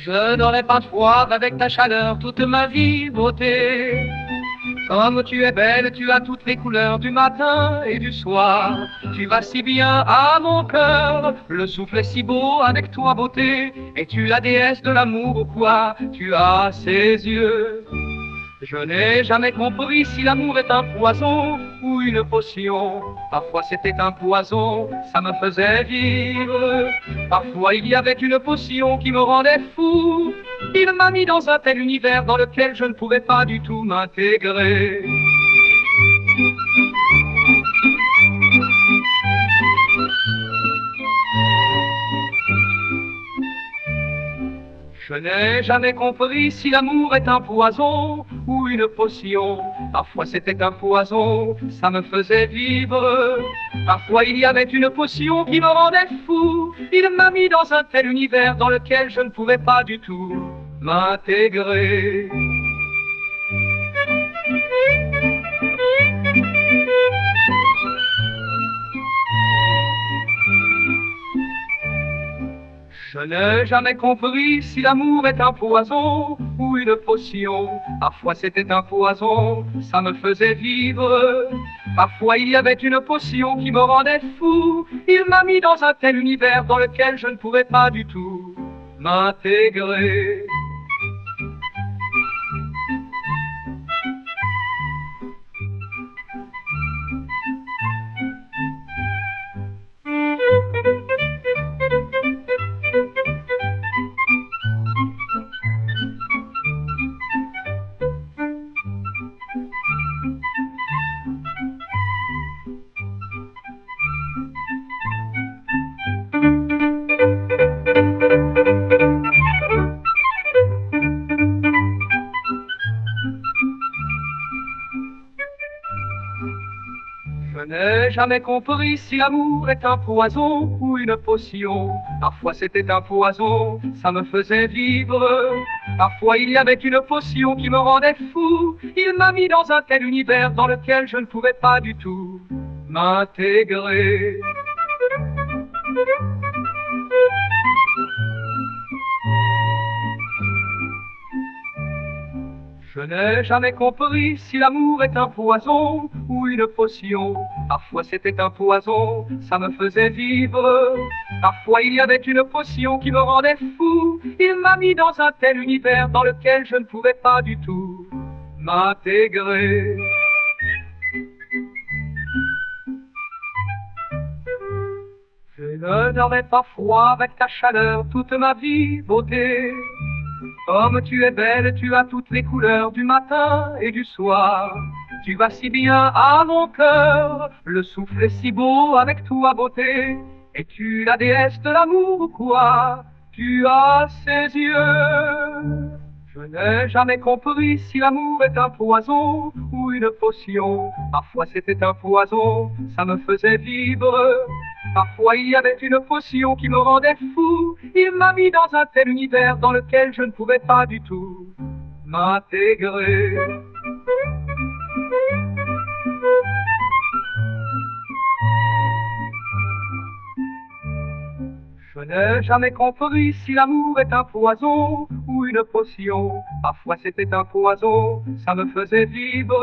Je n'aurai pas froid avec ta chaleur toute ma vie, beauté. Comme tu es belle, tu as toutes les couleurs du matin et du soir. Tu vas si bien à mon cœur, le souffle est si beau avec toi, beauté. Et tu la déesse de l'amour ou quoi? Tu as ses yeux. Je n'ai jamais compris si l'amour est un poison ou une potion. Parfois c'était un poison, ça me faisait vivre. Parfois il y avait une potion qui me rendait fou. Il m'a mis dans un tel univers dans lequel je ne pouvais pas du tout m'intégrer. Je n'ai jamais compris si l'amour est un poison ou une potion. Parfois c'était un poison, ça me faisait vivre. Parfois il y avait une potion qui me rendait fou. Il m'a mis dans un tel univers dans lequel je ne pouvais pas du tout m'intégrer. Je n'ai jamais compris si l'amour est un poison ou une potion. Parfois c'était un poison, ça me faisait vivre. Parfois il y avait une potion qui me rendait fou. Il m'a mis dans un tel univers dans lequel je ne pouvais pas du tout m'intégrer. Je n'ai jamais compris si l'amour est un poison ou une potion. Parfois c'était un poison, ça me faisait vivre. Parfois il y avait une potion qui me rendait fou. Il m'a mis dans un tel univers dans lequel je ne pouvais pas du tout m'intégrer. Je n'ai jamais compris si l'amour est un poison ou une potion. Parfois c'était un poison, ça me faisait vivre. Parfois il y avait une potion qui me rendait fou. Il m'a mis dans un tel univers dans lequel je ne pouvais pas du tout m'intégrer. Je ne n'aurai pas froid avec ta chaleur toute ma vie, beauté. Comme tu es belle, tu as toutes les couleurs du matin et du soir. Tu vas si bien à mon cœur, le souffle est si beau avec toi, beauté. Et tu la déesse de l'amour ou quoi? Tu as ses yeux. Je n'ai jamais compris si l'amour est un poison ou une potion. Parfois c'était un poison, ça me faisait vivre. Parfois il y avait une potion qui me rendait fou. Il m'a mis dans un tel univers dans lequel je ne pouvais pas du tout m'intégrer. Je n'ai jamais compris si l'amour est un poison ou une potion. Parfois c'était un poison, ça me faisait vivre.